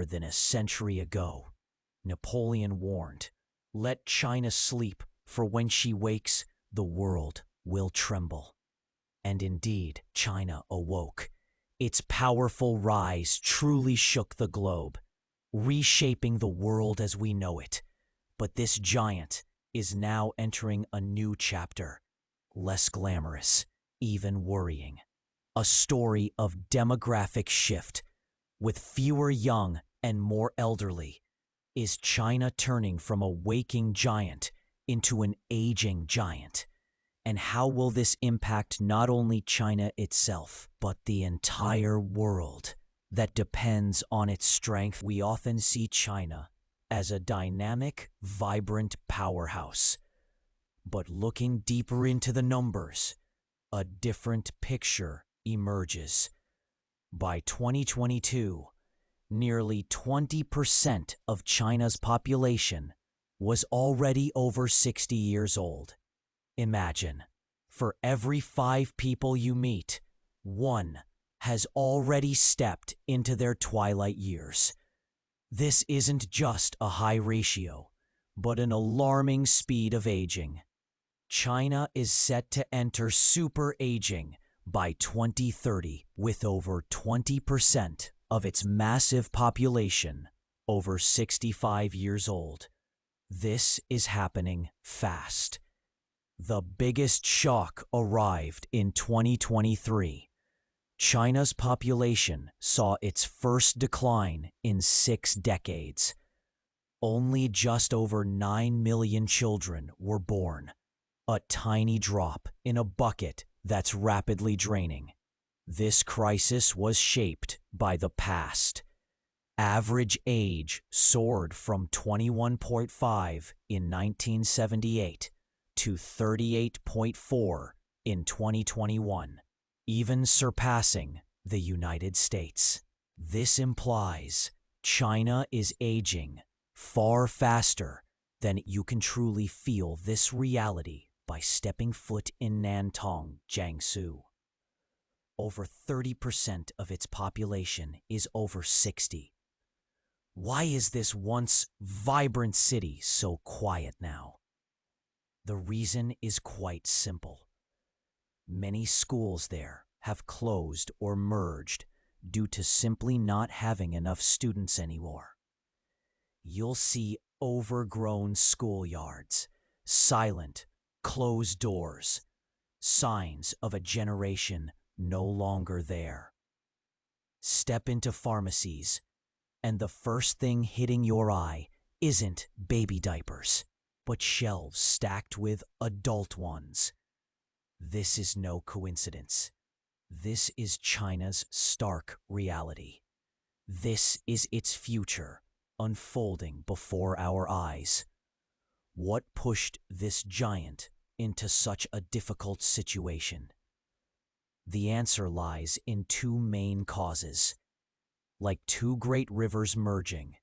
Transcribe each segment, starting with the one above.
than a century ago. Napoleon warned, "Let China sleep, for when she wakes, the world will tremble." And indeed, China awoke. Its powerful rise truly shook the globe, reshaping the world as we know it. But this giant is now entering a new chapter, less glamorous, even worrying. A story of demographic shift, with fewer young and more elderly. Is China turning from a waking giant into an aging giant? And how will this impact not only China itself, but the entire world that depends on its strength? We often see China as a dynamic, vibrant powerhouse. But looking deeper into the numbers, a different picture emerges. By 2022, nearly 20% of China's population was already over 60 years old. Imagine, for every 5 people you meet, 1 has already stepped into their twilight years. This isn't just a high ratio, but an alarming speed of aging. China is set to enter super aging by 2030, with over 20% of its massive population over 65 years old. This is happening fast. The biggest shock arrived in 2023. China's population saw its first decline in 6 decades. Only just over 9 million children were born, a tiny drop in a bucket that's rapidly draining. This crisis was shaped by the past. Average age soared from 21.5 in 1978 to 38.4 in 2021, even surpassing the United States. This implies China is aging far faster than you can truly feel this reality by stepping foot in Nantong, Jiangsu. Over 30% of its population is over 60. Why is this once vibrant city so quiet now? The reason is quite simple. Many schools there have closed or merged due to simply not having enough students anymore. You'll see overgrown schoolyards, silent, closed doors, signs of a generation no longer there. Step into pharmacies, and the first thing hitting your eye isn't baby diapers, but shelves stacked with adult ones. This is no coincidence. This is China's stark reality. This is its future unfolding before our eyes. What pushed this giant into such a difficult situation? The answer lies in 2 main causes. Like 2 great rivers merging,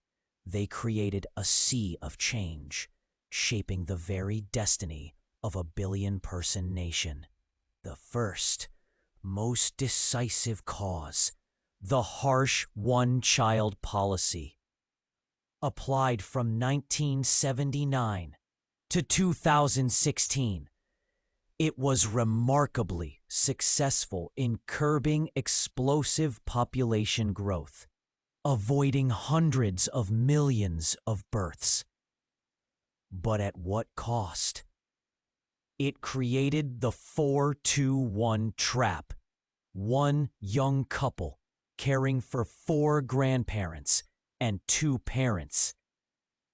they created a sea of change, shaping the very destiny of a billion-person nation. The first, most decisive cause, the harsh one-child policy. Applied from 1979 to 2016, it was remarkably successful in curbing explosive population growth, avoiding hundreds of millions of births. But at what cost? It created the 4-2-1 trap. 1 young couple caring for 4 grandparents and 2 parents.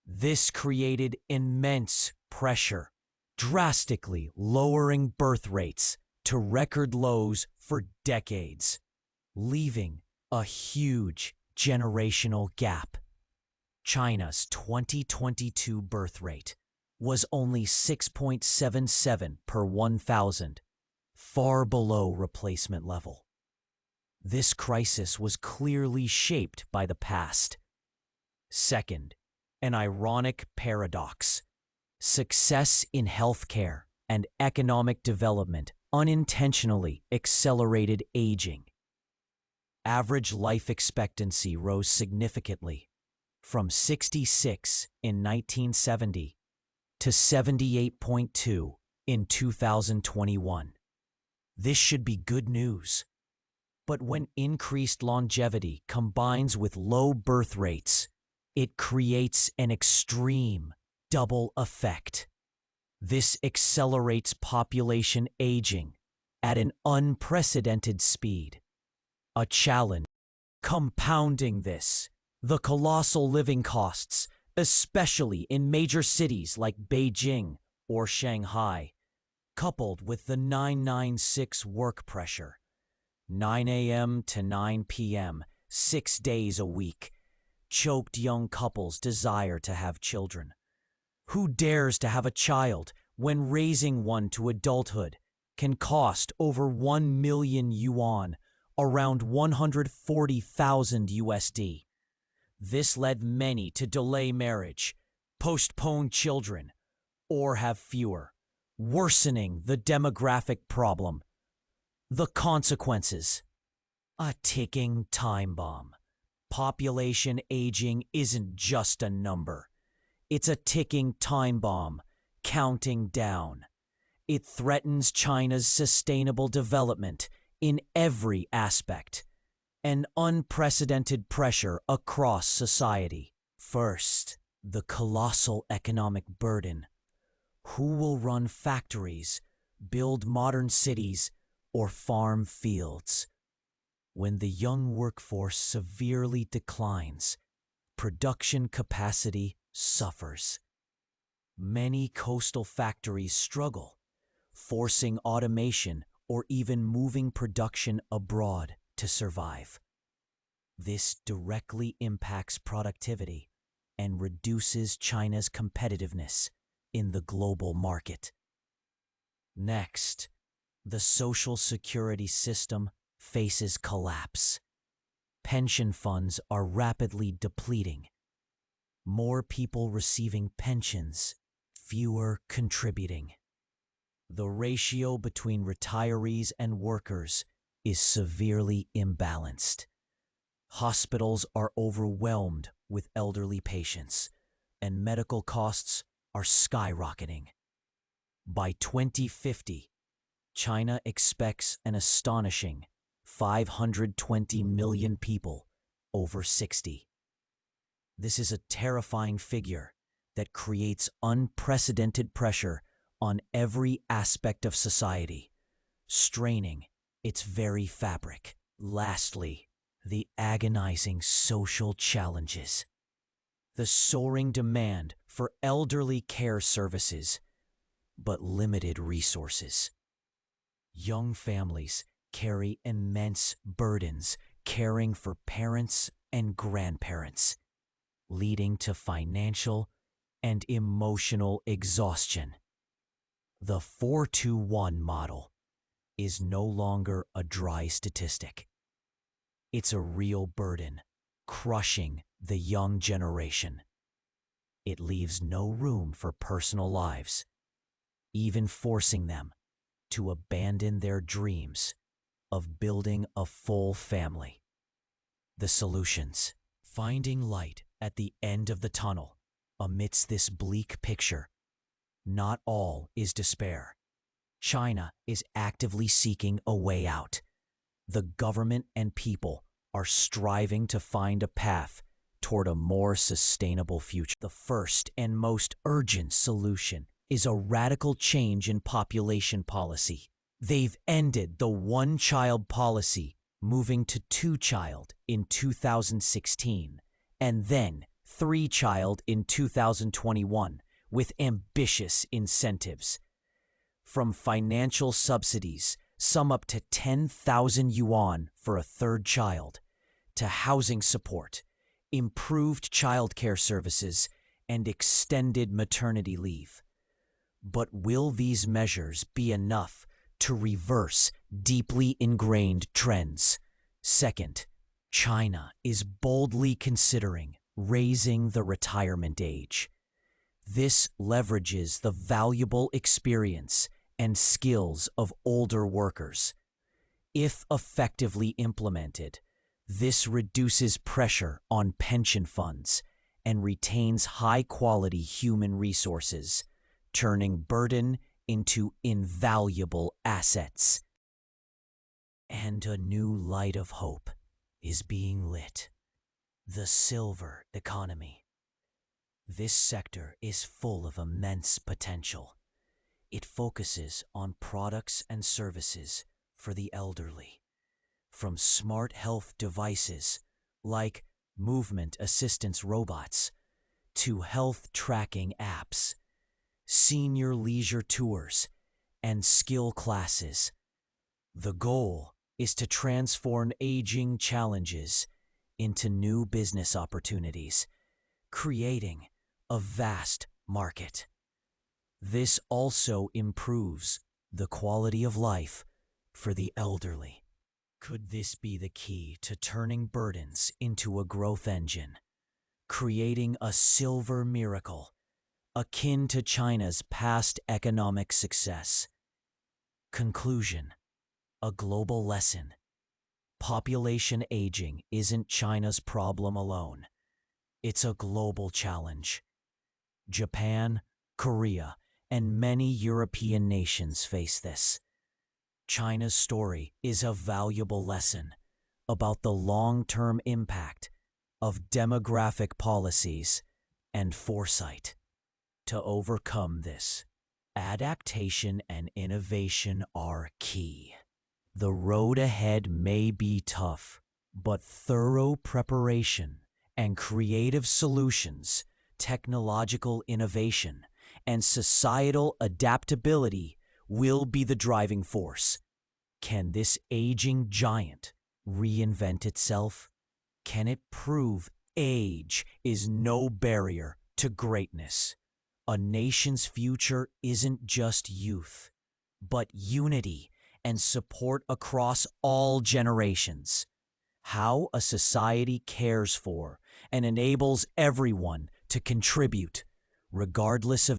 This created immense pressure, drastically lowering birth rates to record lows for decades, leaving a huge generational gap. China's 2022 birth rate was only 6.77 per 1,000, far below replacement level. This crisis was clearly shaped by the past. Second, an ironic paradox. Success in healthcare and economic development unintentionally accelerated aging. Average life expectancy rose significantly, from 66 in 1970 to 78.2 in 2021. This should be good news. But when increased longevity combines with low birth rates, it creates an extreme double effect. This accelerates population aging at an unprecedented speed. A challenge. Compounding this, the colossal living costs, especially in major cities like Beijing or Shanghai, coupled with the 996 work pressure, 9 a.m. to 9 p.m., 6 days a week, choked young couples' desire to have children. Who dares to have a child when raising one to adulthood can cost over 1 million yuan, around 140,000 USD? This led many to delay marriage, postpone children, or have fewer, worsening the demographic problem. The consequences: a ticking time bomb. Population aging isn't just a number. It's a ticking time bomb, counting down. It threatens China's sustainable development in every aspect. An unprecedented pressure across society. First, the colossal economic burden. Who will run factories, build modern cities, or farm fields? When the young workforce severely declines, production capacity suffers. Many coastal factories struggle, forcing automation or even moving production abroad to survive. This directly impacts productivity and reduces China's competitiveness in the global market. Next, the social security system faces collapse. Pension funds are rapidly depleting. More people receiving pensions, fewer contributing. The ratio between retirees and workers is severely imbalanced. Hospitals are overwhelmed with elderly patients, and medical costs are skyrocketing. By 2050, China expects an astonishing 520 million people over 60. This is a terrifying figure that creates unprecedented pressure on every aspect of society, straining its very fabric. Lastly, the agonizing social challenges. The soaring demand for elderly care services, but limited resources. Young families carry immense burdens caring for parents and grandparents, leading to financial and emotional exhaustion. The 4-2-1 model is no longer a dry statistic. It's a real burden, crushing the young generation. It leaves no room for personal lives, even forcing them to abandon their dreams of building a full family. The solutions: finding light at the end of the tunnel amidst this bleak picture. Not all is despair. China is actively seeking a way out. The government and people are striving to find a path toward a more sustainable future. The first and most urgent solution is a radical change in population policy. They've ended the one-child policy, moving to two-child in 2016, and then three-child in 2021, with ambitious incentives. From financial subsidies, some up to 10,000 yuan for a third child, to housing support, improved childcare services, and extended maternity leave. But will these measures be enough to reverse deeply ingrained trends? Second, China is boldly considering raising the retirement age. This leverages the valuable experience and skills of older workers. If effectively implemented, this reduces pressure on pension funds and retains high-quality human resources, turning burden into invaluable assets. And a new light of hope is being lit. The silver economy. This sector is full of immense potential. It focuses on products and services for the elderly, from smart health devices like movement assistance robots to health tracking apps, senior leisure tours, and skill classes. The goal is to transform aging challenges into new business opportunities, creating a vast market. This also improves the quality of life for the elderly. Could this be the key to turning burdens into a growth engine, creating a silver miracle akin to China's past economic success? Conclusion: a global lesson. Population aging isn't China's problem alone. It's a global challenge. Japan, Korea, and many European nations face this. China's story is a valuable lesson about the long-term impact of demographic policies and foresight. To overcome this, adaptation and innovation are key. The road ahead may be tough, but thorough preparation and creative solutions, technological innovation, and societal adaptability will be the driving force. Can this aging giant reinvent itself? Can it prove age is no barrier to greatness? A nation's future isn't just youth, but unity and support across all generations. How a society cares for and enables everyone to contribute, regardless of